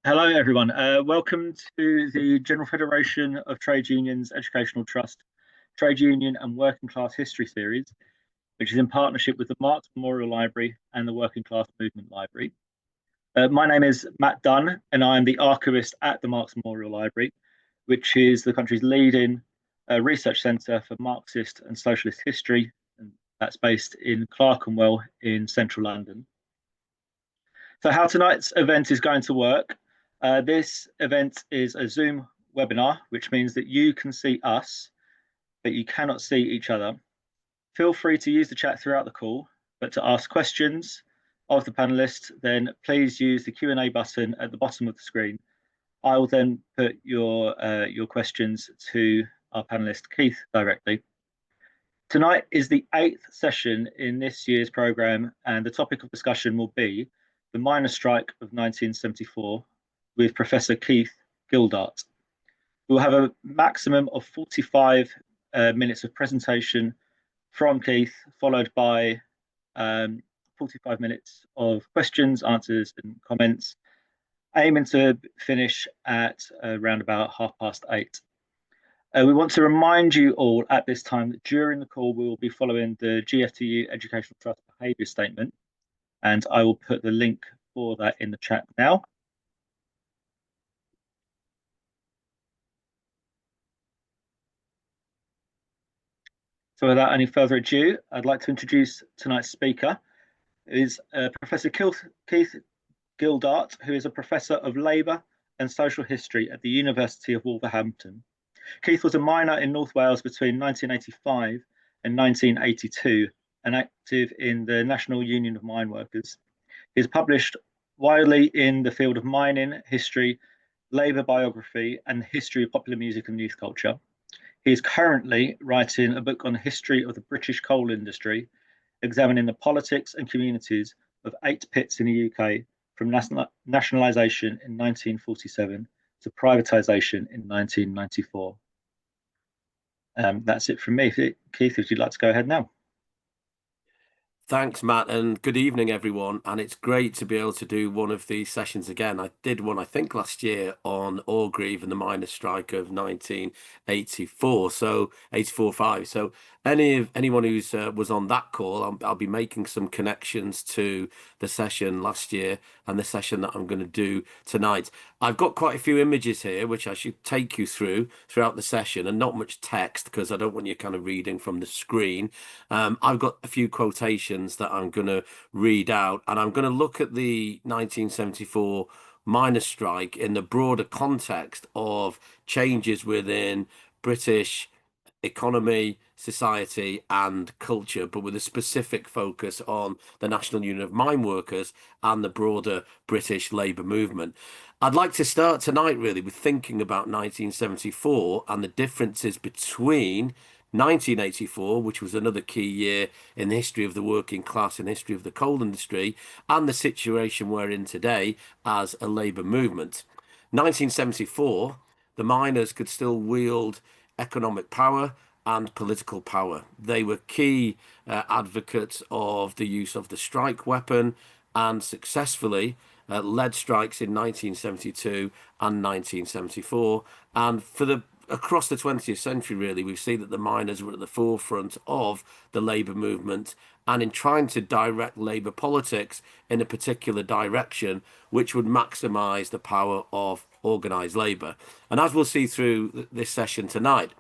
Hello, everyone. Welcome to the General Federation of Trade Unions Educational Trust Trade Union and Working Class History Series, which is in partnership with the Marx Memorial Library and the Working Class Movement Library. My name is Matt Dunn, and I am the archivist at the Marx Memorial Library, which is the country's leading research centre for Marxist and Socialist history, and that's based in Clerkenwell in central London. So, how tonight's event is going to work. This event is a Zoom webinar, which means that you can see us, but you cannot see each other. Feel free to use the chat throughout the call, but to ask questions of the panelists, then please use the Q&A button at the bottom of the screen. I will then put your questions to our panelist, Keith, directly. Tonight is the 8th session in this year's programme, and the topic of discussion will be the miners' strike of 1974 with Professor Keith Gildart. We'll have a maximum of 45 minutes of presentation from Keith, followed by 45 minutes of questions, answers, and comments, aiming to finish at around about 8:30. We want to remind you all at this time that during the call, we will be following the GFTU Educational Trust Behaviour Statement, and I will put the link for that in the chat now. So without any further ado, I'd like to introduce tonight's speaker, who is Professor Keith Gildart, who is a Professor of Labour and Social History at the University of Wolverhampton. Keith was a miner in North Wales between 1985 and 1982 and active in the National Union of Mine Workers. He has published widely in the field of mining, history, labour biography, and the history of popular music and youth culture. He is currently writing a book on the history of the British coal industry, examining the politics and communities of 8 pits in the UK from nationalisation in 1947 to privatisation in 1994. That's it from me. Keith, if you'd like to go ahead now. Thanks, Matt, and good evening, everyone. And it's great to be able to do one of these sessions again. I did one, I think, last year on Orgreave and the miners' strike of 1984, so 84-5. So anyone who's was on that call, I'll be making some connections to the session last year and the session that I'm going to do tonight. I've got quite a few images here, which I should take you throughout the session, and not much text because I don't want you kind of reading from the screen. I've got a few quotations that I'm going to read out, and I'm going to look at the 1974 miners' strike in the broader context of changes within British economy, society, and culture, but with a specific focus on the National Union of Mine Workers and the broader British labour movement. I'd like to start tonight really with thinking about 1974 and the differences between 1984, which was another key year in the history of the working class and history of the coal industry, and the situation we're in today as a labour movement. 1974, the miners could still wield economic power and political power. They were key advocates of the use of the strike weapon and successfully led strikes in 1972 and 1974. And across the 20th century, really, we've seen that the miners were at the forefront of the labour movement and in trying to direct labour politics in a particular direction, which would maximise the power of organised labour. And as we'll see through this session tonight,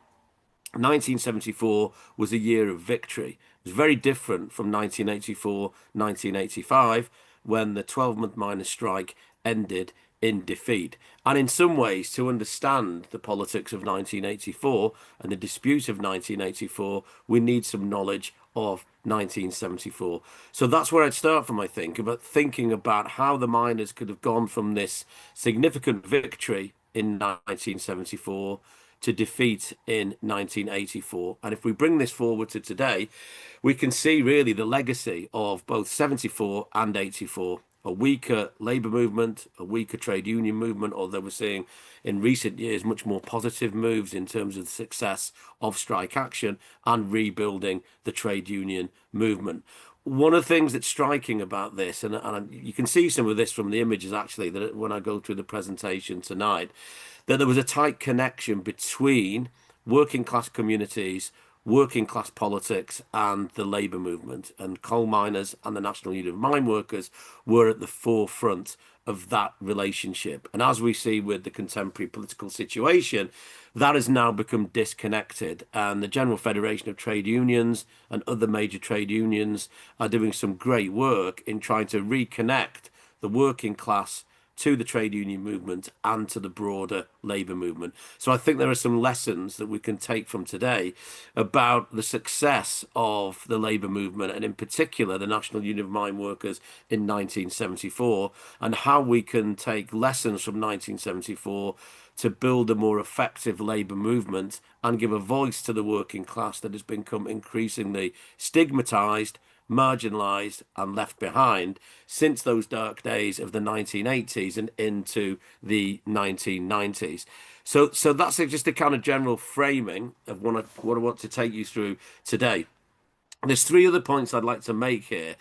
1974 was a year of victory. It was very different from 1984, 1985, when the 12-month miners' strike ended in defeat. And in some ways, to understand the politics of 1984 and the dispute of 1984, we need some knowledge of 1974. So that's where I'd start from, I think, about thinking about how the miners could have gone from this significant victory in 1974 to defeat in 1984. And if we bring this forward to today, we can see really the legacy of both 74 and 84. A weaker labour movement, a weaker trade union movement, although we're seeing in recent years much more positive moves in terms of the success of strike action and rebuilding the trade union movement. one of the things that's striking about this, and you can see some of this from the images actually, that when I go through the presentation tonight, that there was a tight connection between working class communities, working class politics, and the labour movement. And coal miners and the National Union of Mine Workers were at the forefront of that relationship. And as we see with the contemporary political situation, that has now become disconnected. And the General Federation of Trade Unions and other major trade unions are doing some great work in trying to reconnect the working class to the trade union movement and to the broader labour movement. So I think there are some lessons that we can take from today about the success of the labour movement, and in particular the National Union of Mine Workers in 1974, and how we can take lessons from 1974 to build a more effective labour movement and give a voice to the working class that has become increasingly stigmatised, marginalised and left behind since those dark days of the 1980s and into the 1990s. So that's just a kind of general framing of what I want to take you through today. There's three other points I'd like to make here,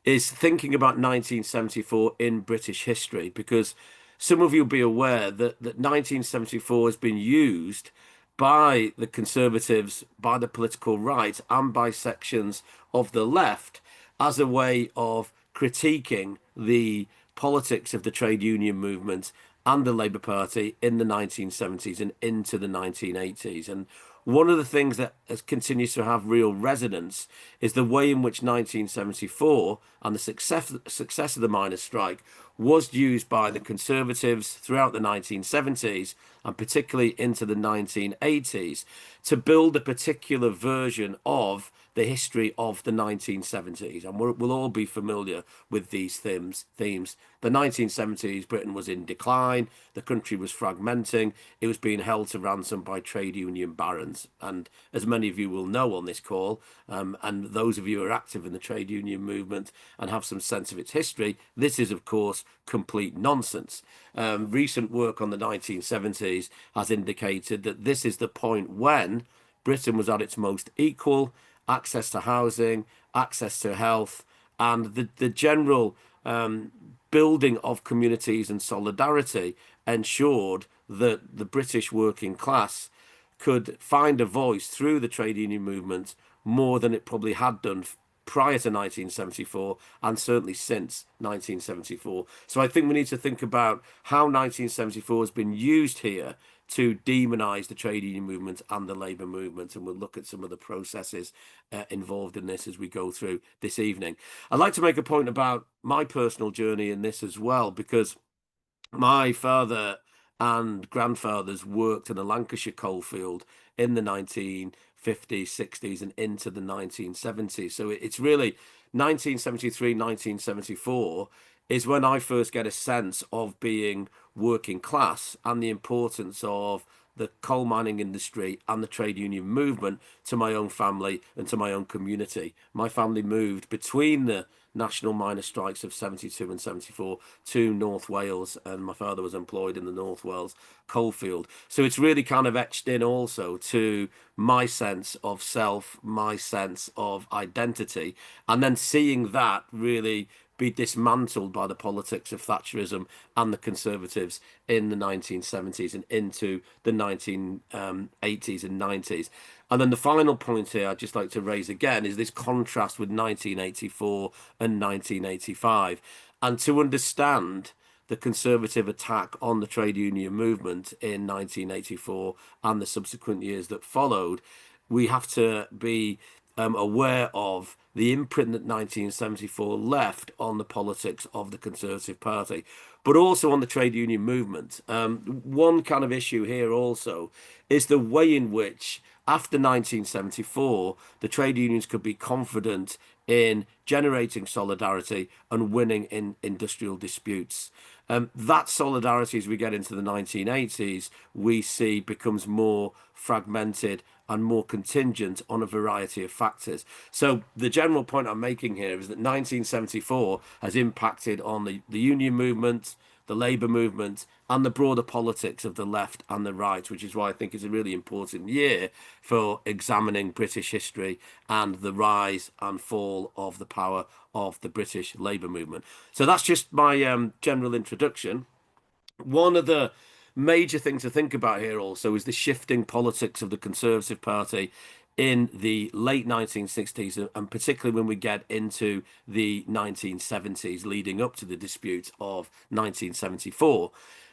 is thinking about 1974 in British history, because some of you will be aware that 1974 has been used by the Conservatives, by the political right, and by sections of the left as a way of critiquing the politics of the trade union movement and the Labour Party in the 1970s and into the 1980s. And one of the things that continues to have real resonance is the way in which 1974 and the success of the miners' strike was used by the Conservatives throughout the 1970s and particularly into the 1980s to build a particular version of the history of the 1970s. And we'll all be familiar with these themes. The 1970s, Britain was in decline, the country was fragmenting, it was being held to ransom by trade union barons. And as many of you will know on this call, and those of you who are active in the trade union movement and have some sense of its history, this is, of course, complete nonsense. Recent work on the 1970s has indicated that this is the point when Britain was at its most equal, access to housing, access to health, and the general building of communities and solidarity ensured that the British working class could find a voice through the trade union movement more than it probably had done prior to 1974 and certainly since 1974. So I think we need to think about how 1974 has been used here to demonize the trade union movement and the labour movement, and we'll look at some of the processes involved in this as we go through this evening. I'd like to make a point about my personal journey in this as well, because my father and grandfathers worked in a Lancashire coalfield in the 1950s, 60s and into the 1970s. So it's really 1973, 1974 is when I first get a sense of being working class and the importance of the coal mining industry and the trade union movement to my own family and to my own community. My family moved between the national miner strikes of 72 and 74 to North Wales, and my father was employed in the North Wales coalfield. So it's really kind of etched in also to my sense of self, my sense of identity, and then seeing that really be dismantled by the politics of Thatcherism and the Conservatives in the 1970s and into the 1980s and 90s. And then the final point here I'd just like to raise again is this contrast with 1984 and 1985. And to understand the Conservative attack on the trade union movement in 1984 and the subsequent years that followed, we have to be aware of the imprint that 1974 left on the politics of the Conservative Party, but also on the trade union movement. One kind of issue here also is the way in which, after 1974, the trade unions could be confident in generating solidarity and winning in industrial disputes. That solidarity, as we get into the 1980s, we see becomes more fragmented and more contingent on a variety of factors. So the general point I'm making here is that 1974 has impacted on the union movement, the labour movement, and the broader politics of the left and the right, which is why I think it's a really important year for examining British history and the rise and fall of the power of the British labour movement. So that's just my general introduction. One of the major things to think about here also is the shifting politics of the Conservative Party in the late 1960s, and particularly when we get into the 1970s, leading up to the dispute of 1974.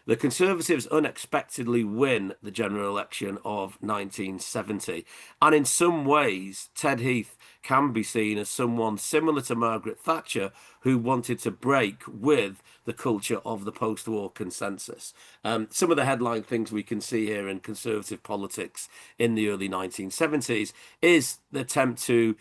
The Conservatives unexpectedly win the general election of 1970. And in some ways, Ted Heath can be seen as someone similar to Margaret Thatcher, who wanted to break with the culture of the post-war consensus. Some of the headline things we can see here in Conservative politics in the early 1970s is the attempt to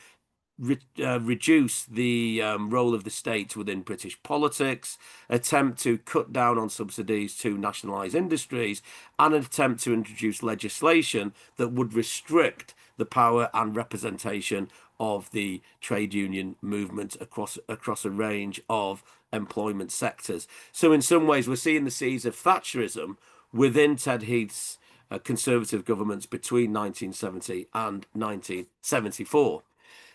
reduce the role of the state within British politics, attempt to cut down on subsidies to nationalise industries, and an attempt to introduce legislation that would restrict the power and representation of the trade union movement across a range of employment sectors. So in some ways, we're seeing the seeds of Thatcherism within Ted Heath's Conservative governments between 1970 and 1974.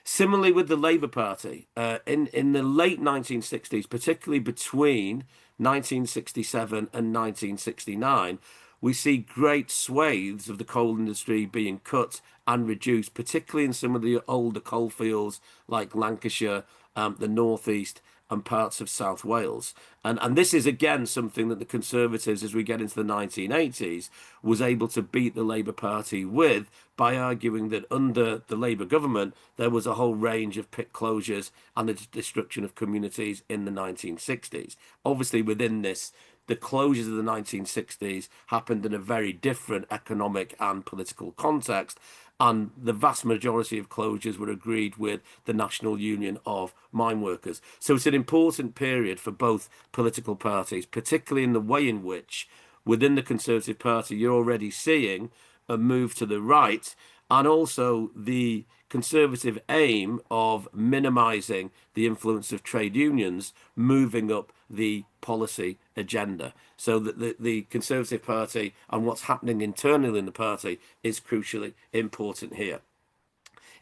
Similarly with the Labour Party, in the late 1960s, particularly between 1967 and 1969, we see great swathes of the coal industry being cut and reduced, particularly in some of the older coalfields like Lancashire, the North East, and parts of South Wales. And this is again something that the Conservatives, as we get into the 1980s, was able to beat the Labour Party with by arguing that under the Labour government there was a whole range of pit closures and the destruction of communities in the 1960s. Obviously within this, the closures of the 1960s happened in a very different economic and political context, and the vast majority of closures were agreed with the National Union of Mine Workers. So it's an important period for both political parties, particularly in the way in which within the Conservative Party you're already seeing a move to the right, and also the Conservative aim of minimising the influence of trade unions moving up the policy agenda. So that the Conservative Party and what's happening internally in the party is crucially important here.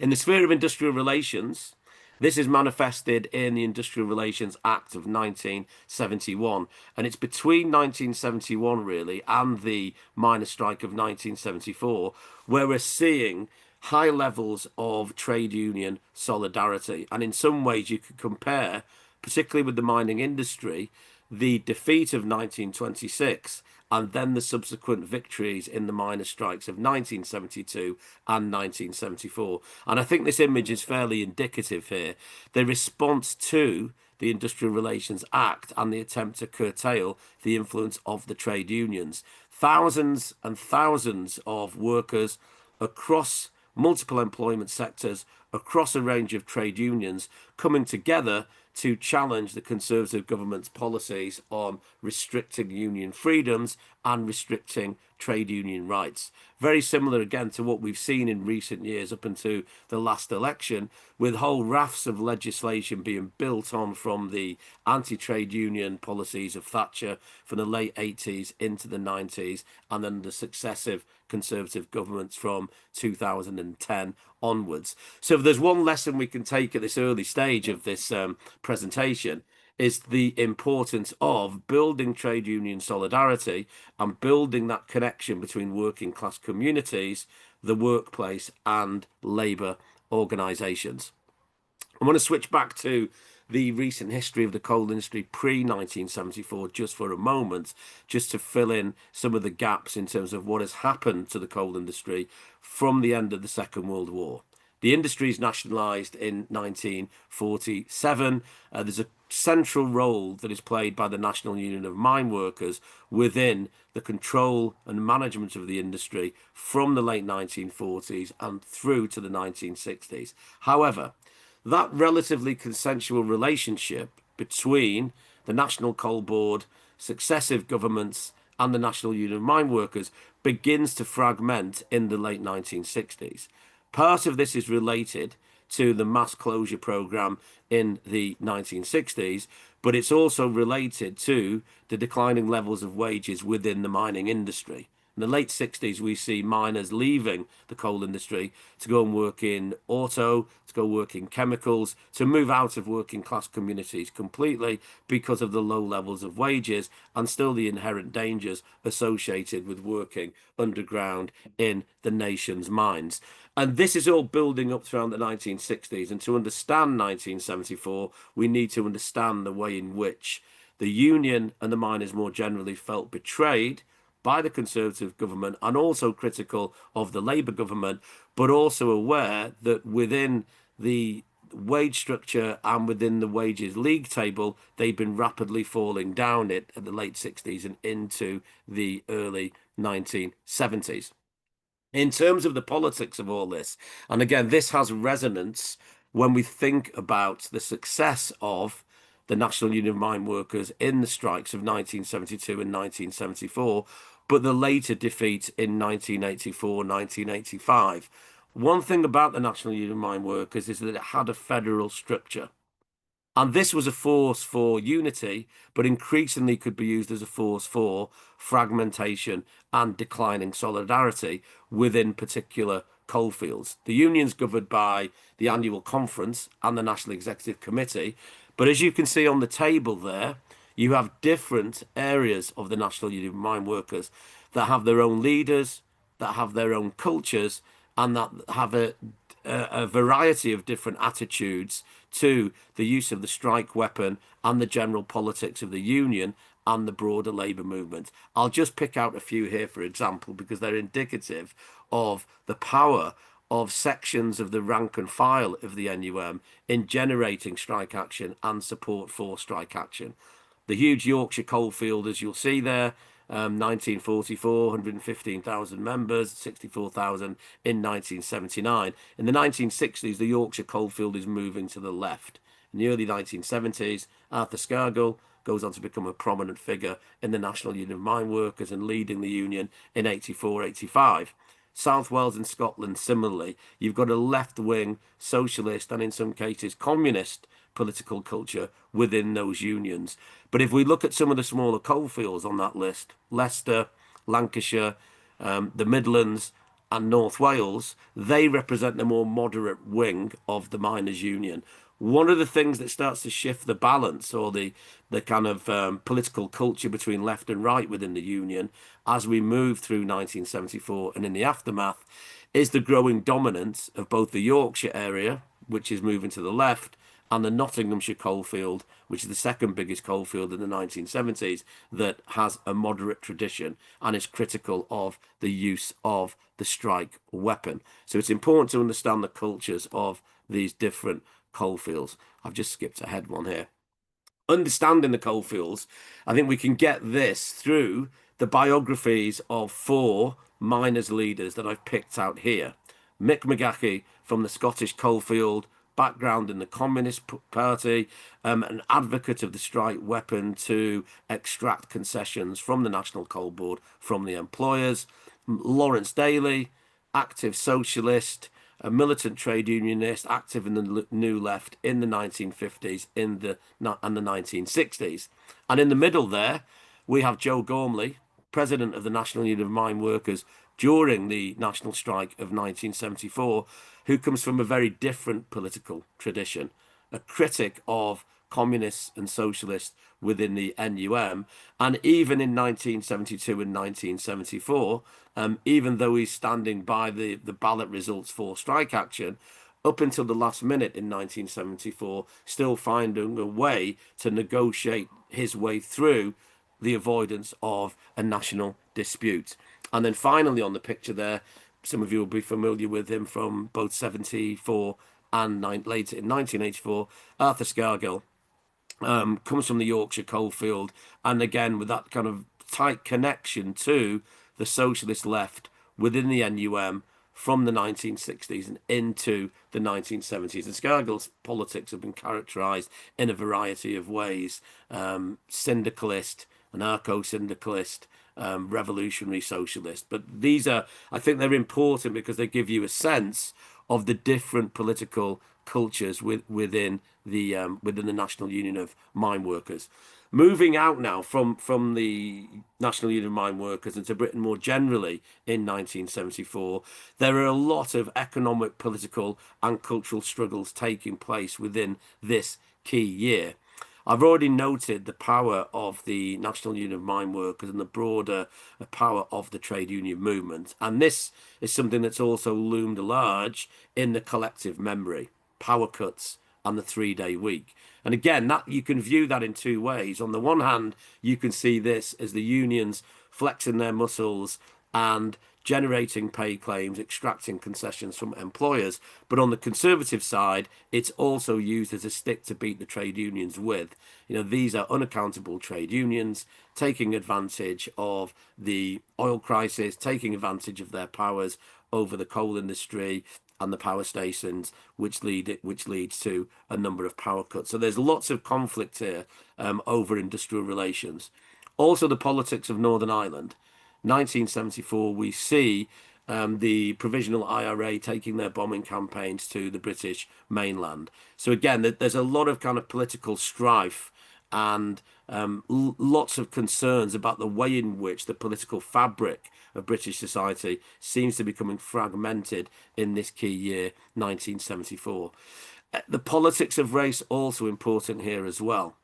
In the sphere of industrial relations, this is manifested in the Industrial Relations Act of 1971. And it's between 1971, really, and the miners' strike of 1974, where we're seeing high levels of trade union solidarity. And in some ways, you could compare, particularly with the mining industry, the defeat of 1926 and then the subsequent victories in the miners' strikes of 1972 and 1974. And I think this image is fairly indicative here. The response to the Industrial Relations Act and the attempt to curtail the influence of the trade unions. Thousands and thousands of workers across multiple employment sectors, across a range of trade unions, coming together to challenge the Conservative government's policies on restricting union freedoms and restricting trade union rights. Very similar again to what we've seen in recent years up until the last election, with whole rafts of legislation being built on from the anti-trade union policies of Thatcher from the late 80s into the 90s, and then the successive Conservative governments from 2010 onwards. So if there's one lesson we can take at this early stage of this presentation, is the importance of building trade union solidarity and building that connection between working class communities, the workplace, and labour organisations. I want to switch back to the recent history of the coal industry pre-1974 just for a moment, just to fill in some of the gaps in terms of what has happened to the coal industry from the end of the Second World War. The industry is nationalised in 1947. There's a central role that is played by the National Union of Mine Workers within the control and management of the industry from the late 1940s and through to the 1960s. However, that relatively consensual relationship between the National Coal Board, successive governments, and the National Union of Mine Workers begins to fragment in the late 1960s. Part of this is related to the mass closure program in the 1960s, but it's also related to the declining levels of wages within the mining industry. In the late 60s, we see miners leaving the coal industry to go and work in auto, to go work in chemicals, to move out of working class communities completely because of the low levels of wages and still the inherent dangers associated with working underground in the nation's mines. And this is all building up throughout the 1960s. And to understand 1974, we need to understand the way in which the union and the miners more generally felt betrayed by the Conservative government and also critical of the Labour government, but also aware that within the wage structure and within the wages league table, they've been rapidly falling down it at the late 60s and into the early 1970s. In terms of the politics of all this, and again, this has resonance when we think about the success of the National Union of Mine Workers in the strikes of 1972 and 1974, but the later defeat in 1984, 1985. One thing about the National Union of Mine Workers is that it had a federal structure. And this was a force for unity, but increasingly could be used as a force for fragmentation and declining solidarity within particular coalfields. The union's governed by the annual conference and the National Executive Committee. But as you can see on the table there, you have different areas of the National Union of Mine Workers that have their own leaders, that have their own cultures, and that have a variety of different attitudes to the use of the strike weapon and the general politics of the union and the broader labour movement. I'll just pick out a few here, for example, because they're indicative of the power of sections of the rank and file of the NUM in generating strike action and support for strike action. The huge Yorkshire coalfield, as you'll see there, 1944, 115,000 members, 64,000 in 1979. In the 1960s, the Yorkshire coalfield is moving to the left. In the early 1970s, Arthur Scargill goes on to become a prominent figure in the National Union of Mine Workers and leading the union in 84, 85. South Wales and Scotland, similarly, you've got a left-wing socialist and in some cases communist political culture within those unions. But if we look at some of the smaller coalfields on that list, Leicester, Lancashire, the Midlands and North Wales, they represent the more moderate wing of the miners' union. One of the things that starts to shift the balance or the kind of political culture between left and right within the union as we move through 1974 and in the aftermath is the growing dominance of both the Yorkshire area, which is moving to the left, and the Nottinghamshire coalfield, which is the second biggest coalfield in the 1970s, that has a moderate tradition and is critical of the use of the strike weapon. So it's important to understand the cultures of these different coalfields. I've just skipped ahead one here. Understanding the coalfields, I think we can get this through the biographies of 4 miners' leaders that I've picked out here. Mick McGahey from the Scottish coalfield, background in the Communist Party, an advocate of the strike weapon to extract concessions from the National Coal Board from the employers. Lawrence Daly, active socialist, a militant trade unionist, active in the New Left in the 1950s and the 1960s. And in the middle there, we have Joe Gormley, president of the National Union of Mine Workers during the national strike of 1974, who comes from a very different political tradition, a critic of communists and socialists within the NUM. And even in 1972 and 1974, even though he's standing by the ballot results for strike action, up until the last minute in 1974, still finding a way to negotiate his way through the avoidance of a national dispute. And then finally on the picture there, some of you will be familiar with him from both 74 and later in 1984, Arthur Scargill, comes from the Yorkshire coalfield, and again with that kind of tight connection to the socialist left within the NUM from the 1960s and into the 1970s. And Scargill's politics have been characterised in a variety of ways: syndicalist, anarcho-syndicalist, revolutionary socialist. But these are, I think they're important because they give you a sense of the different political cultures within the National Union of Mine Workers. Moving out now from the National Union of Mine Workers into Britain more generally in 1974, there are a lot of economic, political, and cultural struggles taking place within this key year. I've already noted the power of the National Union of Mine Workers and the broader power of the trade union movement. And this is something that's also loomed large in the collective memory: power cuts and the 3-day week. And again, that you can view that in two ways. On the one hand, you can see this as the unions flexing their muscles and generating pay claims, extracting concessions from employers. But on the Conservative side, it's also used as a stick to beat the trade unions with. These are unaccountable trade unions taking advantage of the oil crisis, taking advantage of their powers over the coal industry and the power stations, which leads to a number of power cuts. So there's lots of conflict here over industrial relations. Also, the politics of Northern Ireland. 1974, we see the provisional IRA taking their bombing campaigns to the British mainland. So again, there's a lot of kind of political strife and lots of concerns about the way in which the political fabric of British society seems to be becoming fragmented in this key year, 1974. The politics of race also important here as well.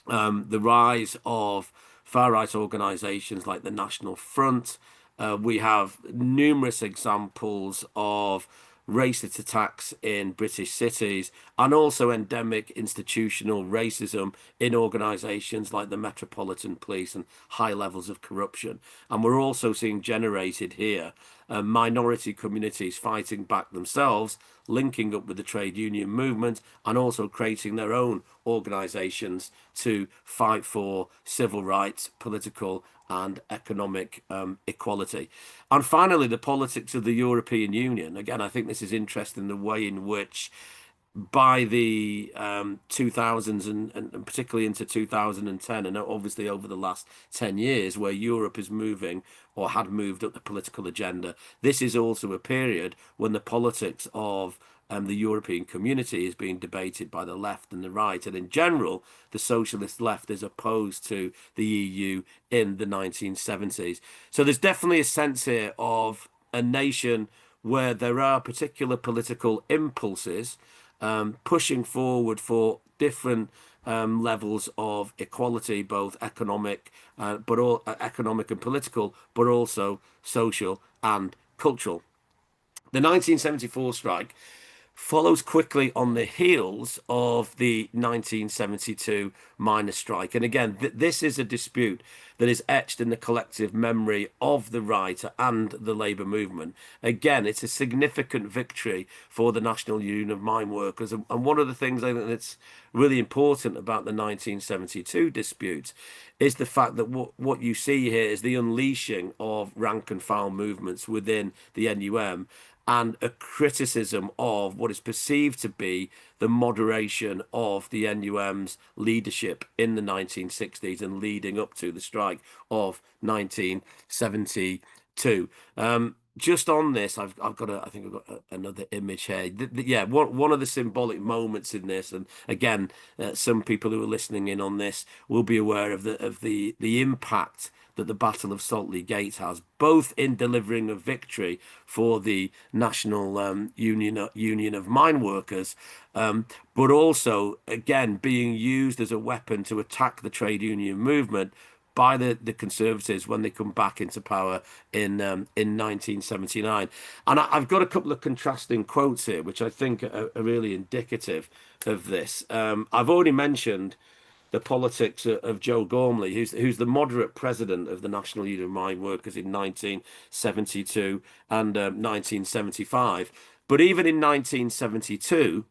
The rise of far-right organisations like the National Front. We have numerous examples of racist attacks in British cities, and also endemic institutional racism in organisations like the Metropolitan Police, and high levels of corruption. And we're also seeing generated here minority communities fighting back themselves, linking up with the trade union movement, and also creating their own organisations to fight for civil rights, political and economic equality. And finally, the politics of the European Union. Again, I think this is interesting, the way in which by the 2000s and particularly into 2010, and obviously over the last 10 years, where Europe is moving or had moved up the political agenda, this is also a period when the politics of the European community is being debated by the left and the right, and in general, the socialist left is opposed to the EU in the 1970s. So there's definitely a sense here of a nation where there are particular political impulses pushing forward for different levels of equality, both economic, economic and political, but also social and cultural. The 1974 strike follows quickly on the heels of the 1972 miners' strike. And again, this is a dispute that is etched in the collective memory of the right and the labour movement. Again, it's a significant victory for the National Union of Mine Workers. And one of the things I think that's really important about the 1972 dispute is the fact that what you see here is the unleashing of rank and file movements within the NUM, and a criticism of what is perceived to be the moderation of the NUM's leadership in the 1960s and leading up to the strike of 1972. Just on this, I think I've got another image here. Yeah, one of the symbolic moments in this, and again, some people who are listening in on this will be aware of the impact that the Battle of Saltley Gate has, both in delivering a victory for the National Union of Mine Workers, but also, again, being used as a weapon to attack the trade union movement by the Conservatives when they come back into power in 1979. And I've got a couple of contrasting quotes here, which I think are really indicative of this. I've already mentioned the politics of Joe Gormley, who's the moderate president of the National Union of Mine Workers in 1972 and 1975. But even in 1972,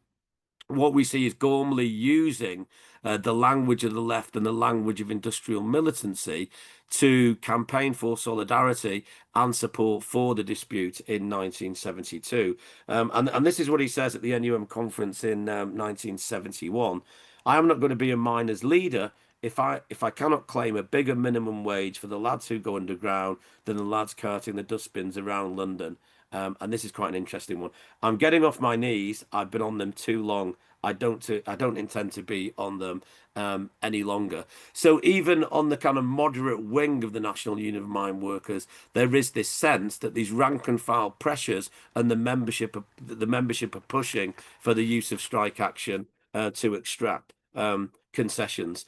what we see is Gormley using the language of the left and the language of industrial militancy to campaign for solidarity and support for the dispute in 1972. And this is what he says at the NUM conference in 1971. I am not going to be a miners' leader if I cannot claim a bigger minimum wage for the lads who go underground than the lads carting the dustbins around London. And this is quite an interesting one. I'm getting off my knees. I've been on them too long. I don't intend to be on them any longer. So even on the kind of moderate wing of the National Union of Mine Workers, there is this sense that these rank and file pressures and the membership are pushing for the use of strike action to extract concessions.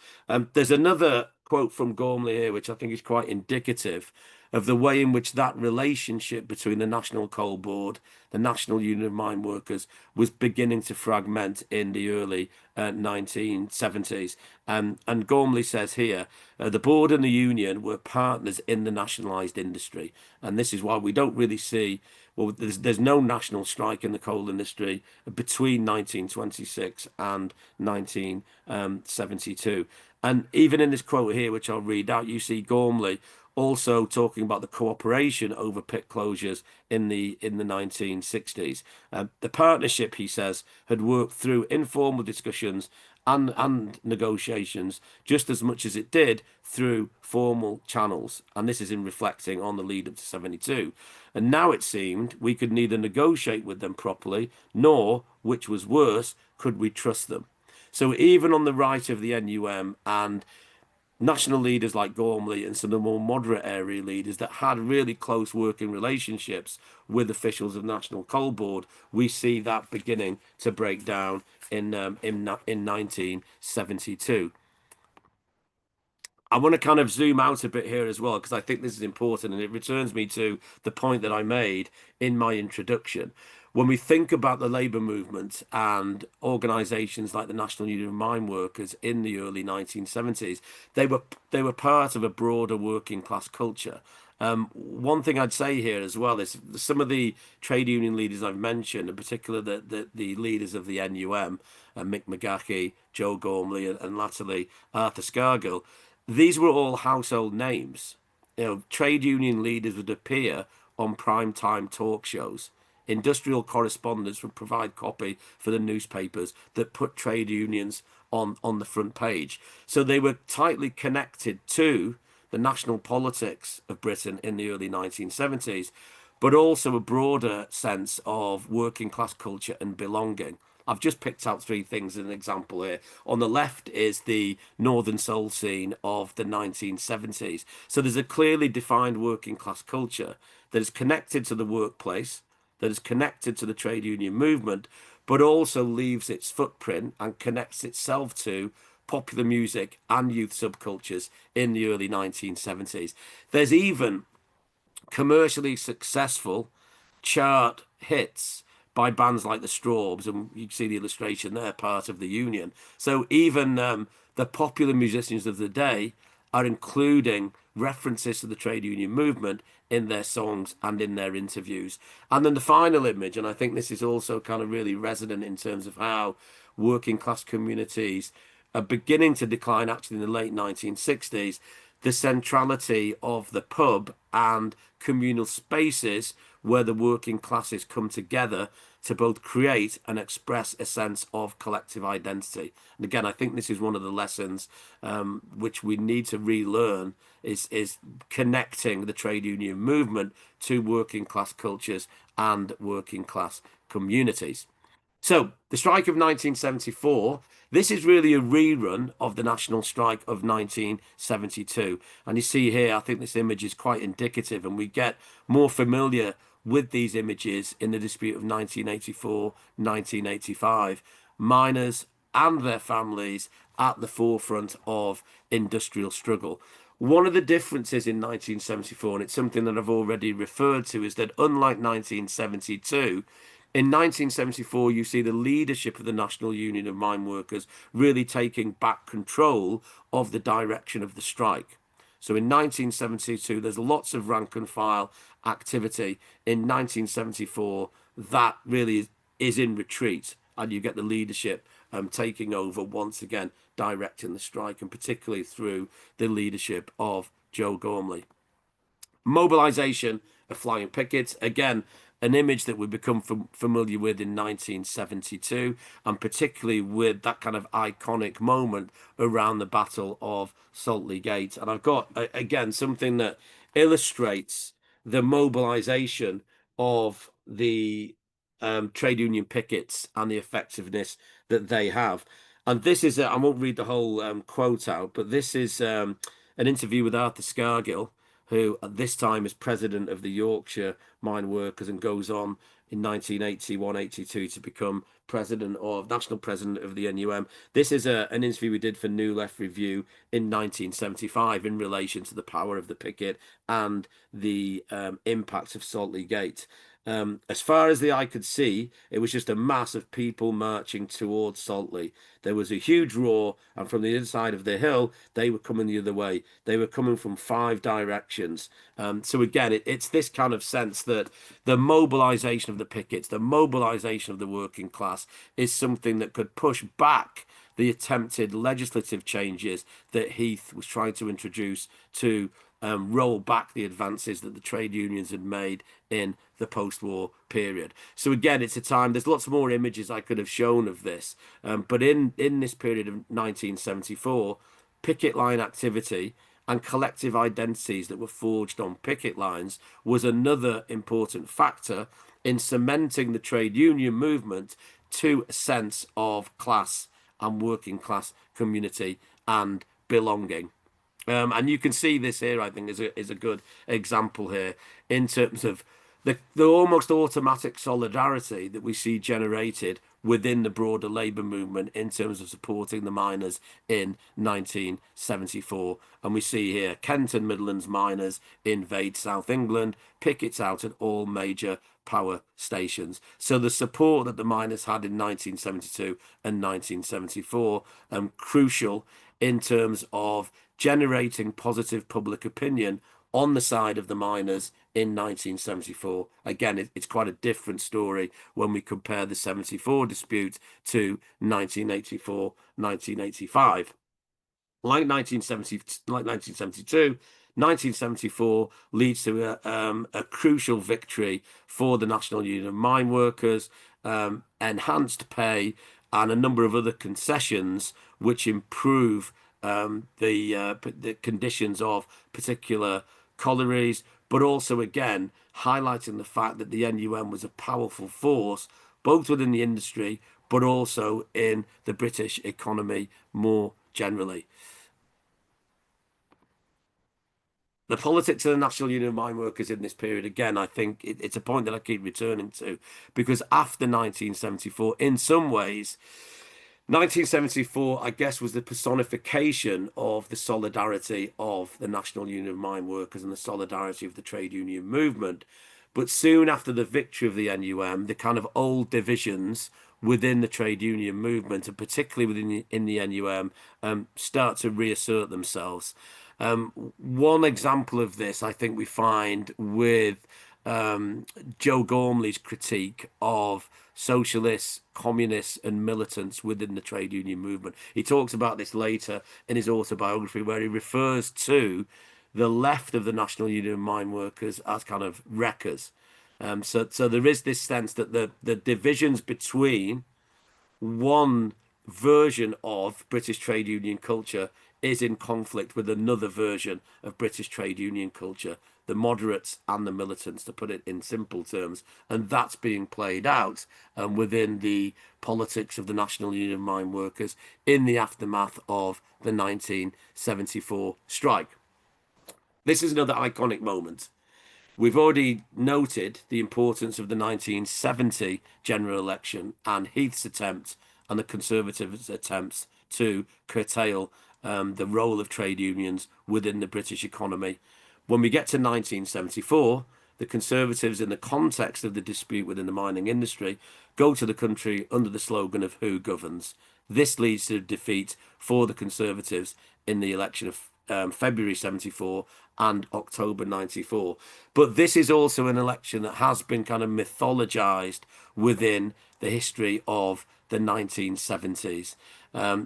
There's another quote from Gormley here, which I think is quite indicative of the way in which that relationship between the National Coal Board, the National Union of Mine Workers, was beginning to fragment in the early 1970s. And Gormley says here, the board and the union were partners in the nationalised industry. And this is why we don't really see, well, there's no national strike in the coal industry between 1926 and 1972. And even in this quote here, which I'll read out, you see Gormley also talking about the cooperation over pit closures in the 1960s. The partnership, he says, had worked through informal discussions and negotiations just as much as it did through formal channels. And this is in reflecting on the lead up to 72. And now it seemed we could neither negotiate with them properly, nor, which was worse, could we trust them. So even on the right of the NUM and national leaders like Gormley and some of the more moderate area leaders that had really close working relationships with officials of National Coal Board, we see that beginning to break down in 1972. I want to kind of zoom out a bit here as well, because I think this is important and it returns me to the point that I made in my introduction. When we think about the labour movement and organisations like the National Union of Mine Workers in the early 1970s, they were part of a broader working class culture. One thing I'd say here as well is some of the trade union leaders I've mentioned, in particular the leaders of the NUM, Mick McGahey, Joe Gormley, and latterly Arthur Scargill, these were all household names. Trade union leaders would appear on prime time talk shows. Industrial correspondents would provide copy for the newspapers that put trade unions on the front page. So they were tightly connected to the national politics of Britain in the early 1970s, but also a broader sense of working class culture and belonging. I've just picked out three things as an example here. On the left is the Northern Soul scene of the 1970s. So there's a clearly defined working class culture that is connected to the workplace, that is connected to the trade union movement, but also leaves its footprint and connects itself to popular music and youth subcultures in the early 1970s. There's even commercially successful chart hits by bands like the Strawbs, and you can see the illustration there, part of the Union. So even the popular musicians of the day are including references to the trade union movement in their songs and in their interviews. And then the final image, and I think this is also kind of really resonant in terms of how working class communities are beginning to decline actually in the late 1960s, the centrality of the pub and communal spaces where the working classes come together to both create and express a sense of collective identity. And again, I think this is one of the lessons which we need to relearn is connecting the trade union movement to working class cultures and working class communities. So the strike of 1974, this is really a rerun of the national strike of 1972. And you see here, I think this image is quite indicative, and we get more familiar with these images in the dispute of 1984, 1985. Miners and their families at the forefront of industrial struggle. One of the differences in 1974, and it's something that I've already referred to, is that unlike 1972, in 1974, you see the leadership of the National Union of Mine Workers really taking back control of the direction of the strike. So in 1972, there's lots of rank and file activity. In 1974, that really is in retreat, and you get the leadership taking over once again, directing the strike, and particularly through the leadership of Joe Gormley. Mobilisation of flying pickets, again, an image that we become familiar with in 1972, and particularly with that kind of iconic moment around the Battle of Saltley Gate. And I've got, again, something that illustrates the mobilisation of the trade union pickets and the effectiveness that they have. And this is, I won't read the whole quote out, but this is an interview with Arthur Scargill, who at this time is president of the Yorkshire Mine Workers and goes on in 1981-82 to become president or national president of the NUM. This is an interview we did for New Left Review in 1975 in relation to the power of the picket and the impact of Saltley Gate. As far as the eye could see, it was just a mass of people marching towards Saltley. There was a huge roar, and from the inside of the hill, they were coming the other way. They were coming from 5 directions. So again, it's this kind of sense that the mobilization of the pickets, the mobilization of the working class is something that could push back the attempted legislative changes that Heath was trying to introduce to roll back the advances that the trade unions had made in the post-war period. So again, it's a time, there's lots more images I could have shown of this, but in this period of 1974, picket line activity and collective identities that were forged on picket lines was another important factor in cementing the trade union movement to a sense of class and working class community and belonging. And you can see this here, I think, is a good example here in terms of the almost automatic solidarity that we see generated within the broader labour movement in terms of supporting the miners in 1974. And we see here Kent and Midlands miners invade South England, pickets out at all major power stations. So the support that the miners had in 1972 and 1974, crucial in terms of generating positive public opinion on the side of the miners in 1974. Again, it's quite a different story when we compare the 74 dispute to 1984, 1985. Like 1972, 1974 leads to a crucial victory for the National Union of Mine Workers, enhanced pay, and a number of other concessions which improve the conditions of particular collieries, but also again highlighting the fact that the NUM was a powerful force both within the industry but also in the British economy more generally. The politics of the National Union of Mine Workers in this period, again, I think it's a point that I keep returning to, because after 1974, in some ways, 1974, I guess, was the personification of the solidarity of the National Union of Mine Workers and the solidarity of the trade union movement. But soon after the victory of the NUM, the kind of old divisions within the trade union movement, and particularly within the NUM, start to reassert themselves. One example of this, I think, we find with Joe Gormley's critique of socialists, communists, and militants within the trade union movement. He talks about this later in his autobiography, where he refers to the left of the National Union of Mine Workers as kind of wreckers. So there is this sense that the divisions between one version of British trade union culture is in conflict with another version of British trade union culture, the moderates and the militants, to put it in simple terms. And that's being played out within the politics of the National Union of Mine Workers in the aftermath of the 1974 strike. This is another iconic moment. We've already noted the importance of the 1970 general election and Heath's attempt and the Conservatives' attempts to curtail the role of trade unions within the British economy. When we get to 1974, the Conservatives, in the context of the dispute within the mining industry, go to the country under the slogan of "Who governs?" This leads to a defeat for the Conservatives in the election of February 74 and October 94. But this is also an election that has been kind of mythologized within the history of the 1970s.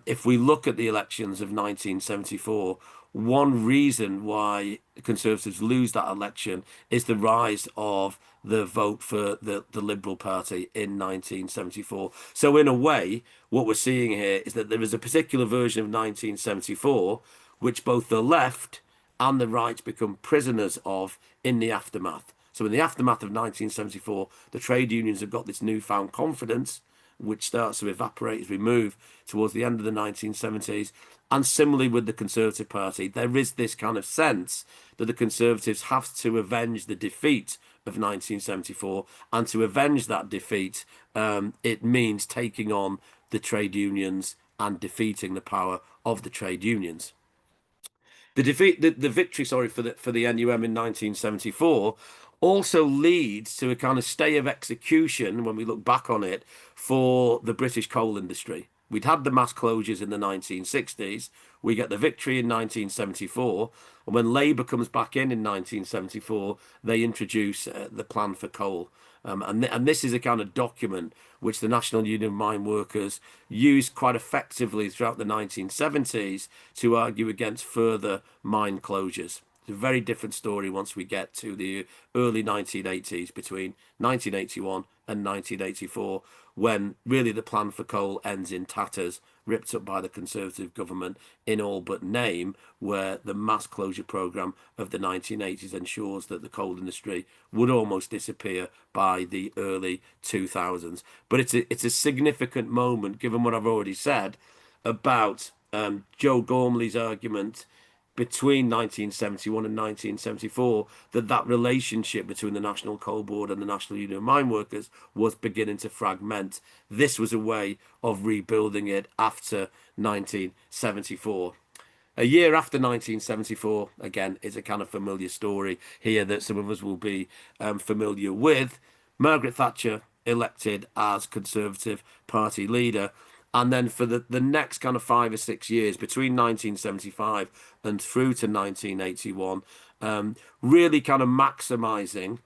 If we look at the elections of 1974, one reason why Conservatives lose that election is the rise of the vote for the Liberal Party in 1974. So in a way, what we're seeing here is that there is a particular version of 1974 which both the left and the right become prisoners of in the aftermath. So in the aftermath of 1974, the trade unions have got this newfound confidence, which starts to evaporate as we move towards the end of the 1970s. And similarly with the Conservative Party, there is this kind of sense that the Conservatives have to avenge the defeat of 1974, and to avenge that defeat, it means taking on the trade unions and defeating the power of the trade unions. The victory, sorry, for the NUM in 1974 also leads to a kind of stay of execution when we look back on it for the British coal industry. We'd had the mass closures in the 1960s. We get the victory in 1974. And when Labour comes back in 1974, they introduce the plan for coal. And this is a kind of document which the National Union of Mine Workers used quite effectively throughout the 1970s to argue against further mine closures. It's a very different story once we get to the early 1980s, between 1981 and 1984, when really the plan for coal ends in tatters, ripped up by the Conservative government in all but name, where the mass closure programme of the 1980s ensures that the coal industry would almost disappear by the early 2000s. But it's a significant moment, given what I've already said about Joe Gormley's argument between 1971 and 1974, that relationship between the National Coal Board and the National Union of Mine Workers was beginning to fragment. This was a way of rebuilding it after 1974. A year after 1974, again, is a kind of familiar story here that some of us will be familiar with. Margaret Thatcher elected as Conservative Party leader. And then for the next kind of 5 or 6 years, between 1975 and through to 1981, really kind of maximising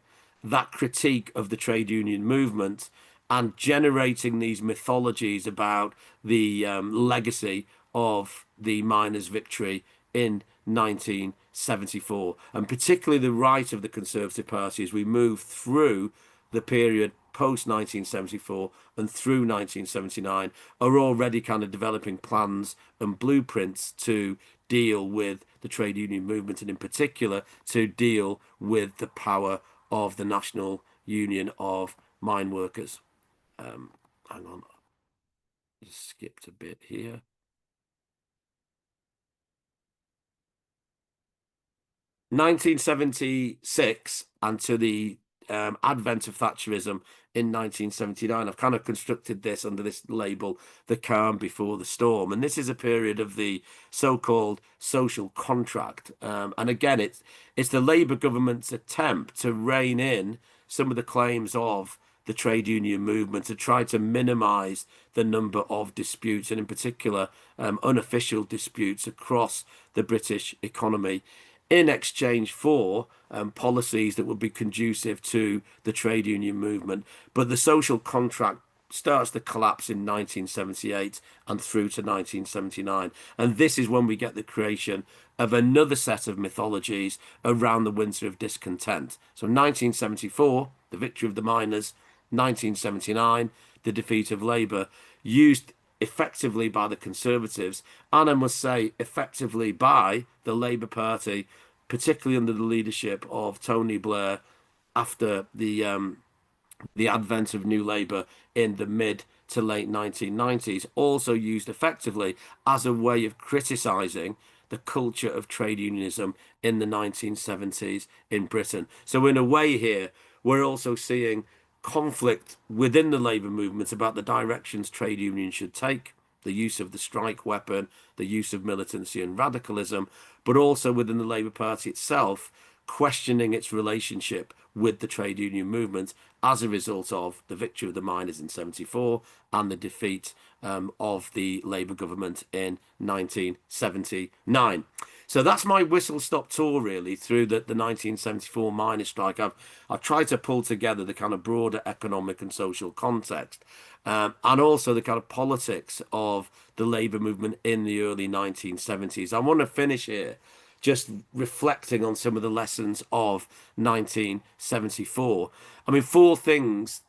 that critique of the trade union movement and generating these mythologies about the legacy of the miners' victory in 1974, and particularly the right of the Conservative Party as we move through the period post 1974 and through 1979, are already kind of developing plans and blueprints to deal with the trade union movement, and in particular to deal with the power of the National Union of Mine Workers. Hang on, just skipped a bit here. 1976 and to the advent of Thatcherism in 1979. I've kind of constructed this under this label, the calm before the storm. And this is a period of the so-called social contract. And again, it's the Labour government's attempt to rein in some of the claims of the trade union movement, to try to minimise the number of disputes, and in particular unofficial disputes across the British economy, in exchange for policies that would be conducive to the trade union movement. But the social contract starts to collapse in 1978 and through to 1979. And this is when we get the creation of another set of mythologies around the winter of discontent. So 1974, the victory of the miners; 1979, the defeat of Labour, used effectively by the Conservatives, and I must say effectively by the Labour Party, particularly under the leadership of Tony Blair after the advent of New Labour in the mid to late 1990s, also used effectively as a way of criticising the culture of trade unionism in the 1970s in Britain. So in a way here, we're also seeing conflict within the labour movement about the directions trade unions should take, the use of the strike weapon, the use of militancy and radicalism, but also within the Labour Party itself, questioning its relationship with the trade union movement as a result of the victory of the miners in 74 and the defeat of the Labour government in 1979. So that's my whistle-stop tour really through the 1974 miners' strike. I've tried to pull together the kind of broader economic and social context, and also the kind of politics of the labour movement in the early 1970s. I want to finish here just reflecting on some of the lessons of 1974. I mean, 4 things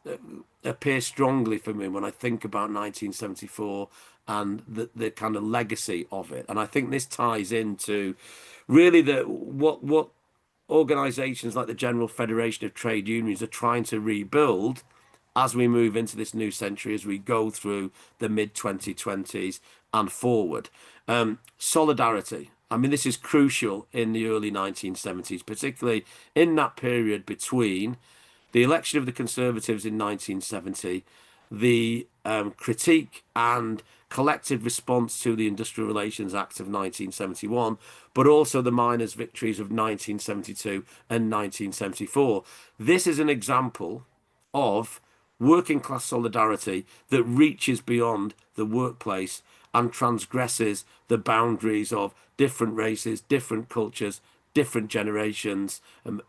appear strongly for me when I think about 1974 and the kind of legacy of it. And I think this ties into really what organizations like the General Federation of Trade Unions are trying to rebuild as we move into this new century, as we go through the mid 2020s and forward. Solidarity. I mean, this is crucial in the early 1970s, particularly in that period between the election of the Conservatives in 1970, the critique and collective response to the Industrial Relations Act of 1971, but also the miners' victories of 1972 and 1974. This is an example of working class solidarity that reaches beyond the workplace and transgresses the boundaries of different races, different cultures, different generations,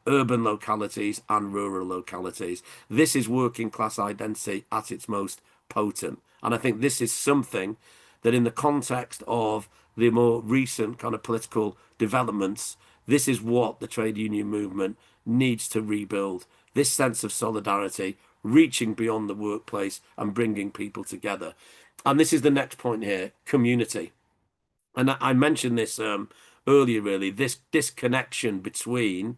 urban localities and rural localities. This is working class identity at its most potent. And I think this is something that, in the context of the more recent kind of political developments, this is what the trade union movement needs to rebuild. This sense of solidarity, reaching beyond the workplace and bringing people together. And this is the next point here, community. And I mentioned this earlier, really, this disconnection between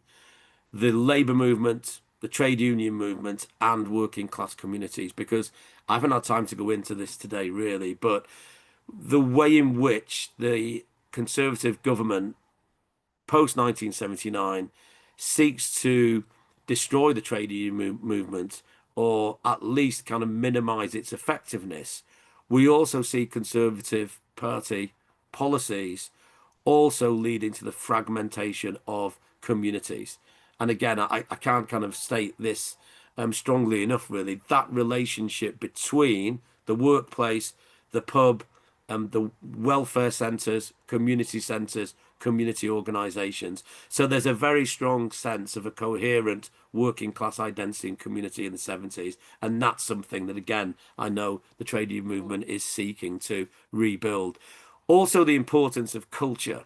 the labour movement, the trade union movement, and working class communities, because I haven't had time to go into this today, really, but the way in which the Conservative government post 1979 seeks to destroy the trade union movement, or at least kind of minimize its effectiveness. We also see Conservative Party policies also leading to the fragmentation of communities. And again, I can't kind of state this strongly enough, really. That relationship between the workplace, the pub, the welfare centres, community organisations. So there's a very strong sense of a coherent working class identity and community in the 70s. And that's something that, again, I know the trade union movement is seeking to rebuild. Also, the importance of culture.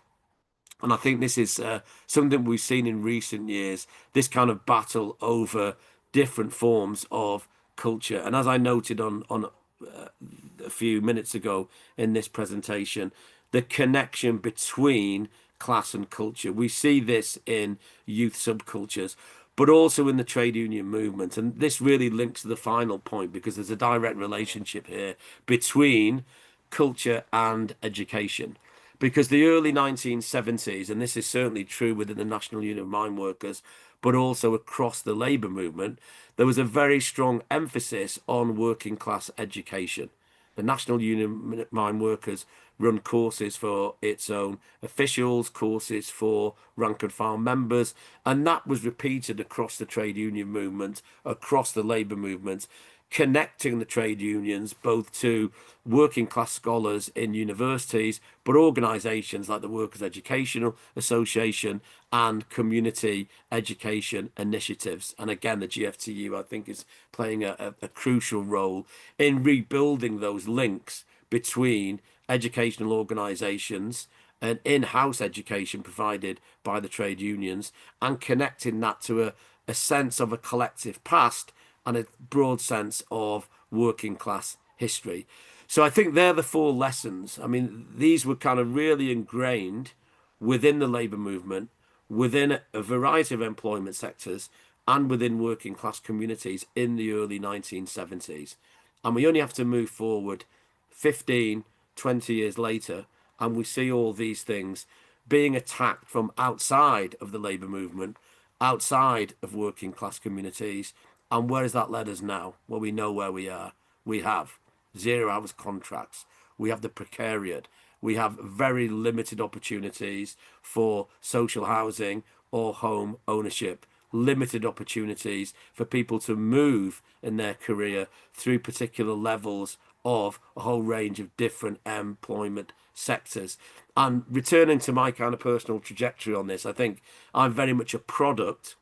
And I think this is something we've seen in recent years, this kind of battle over different forms of culture. And as I noted on a few minutes ago in this presentation, the connection between class and culture. We see this in youth subcultures, but also in the trade union movement. And this really links to the final point, because there's a direct relationship here between culture and education. Because the early 1970s, and this is certainly true within the National Union of Mine Workers, but also across the labour movement, there was a very strong emphasis on working class education. The National Union of Mine Workers run courses for its own officials, courses for rank and file members, and that was repeated across the trade union movement, across the labour movement, connecting the trade unions both to working class scholars in universities, but organisations like the Workers' Educational Association and community education initiatives. And again, the GFTU, I think, is playing a crucial role in rebuilding those links between educational organisations and in-house education provided by the trade unions, and connecting that to a sense of a collective past and a broad sense of working class history. So I think they're the four lessons. I mean, these were kind of really ingrained within the labour movement, within a variety of employment sectors, and within working class communities in the early 1970s. And we only have to move forward 15, 20 years later, and we see all these things being attacked from outside of the labour movement, outside of working class communities. And where has that led us now? Well, we know where we are. We have 0 hours contracts. We have the precariat. We have very limited opportunities for social housing or home ownership. Limited opportunities for people to move in their career through particular levels of a whole range of different employment sectors. And returning to my kind of personal trajectory on this, I think I'm very much a product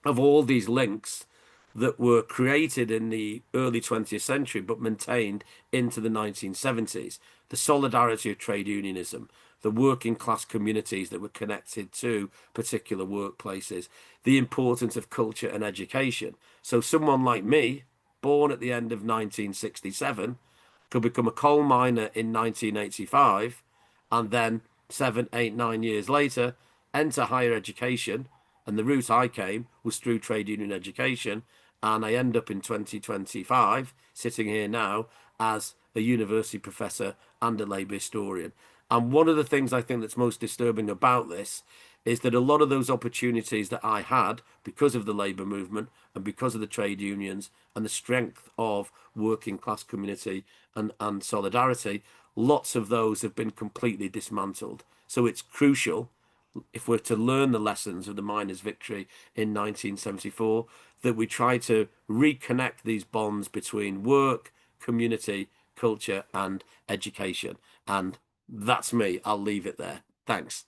of all these links that were created in the early 20th century but maintained into the 1970s. The solidarity of trade unionism, the working class communities that were connected to particular workplaces, the importance of culture and education. So someone like me, born at the end of 1967, could become a coal miner in 1985, and then 7, 8, 9 years later enter higher education And the route I came was through trade union education. And I end up in 2025 sitting here now as a university professor and a labour historian. And one of the things I think that's most disturbing about this is that a lot of those opportunities that I had because of the labour movement and because of the trade unions and the strength of working class community and solidarity, lots of those have been completely dismantled. So it's crucial, if we're to learn the lessons of the miners' victory in 1974, that we try to reconnect these bonds between work, community, culture, and education. And that's me. I'll leave it there. Thanks.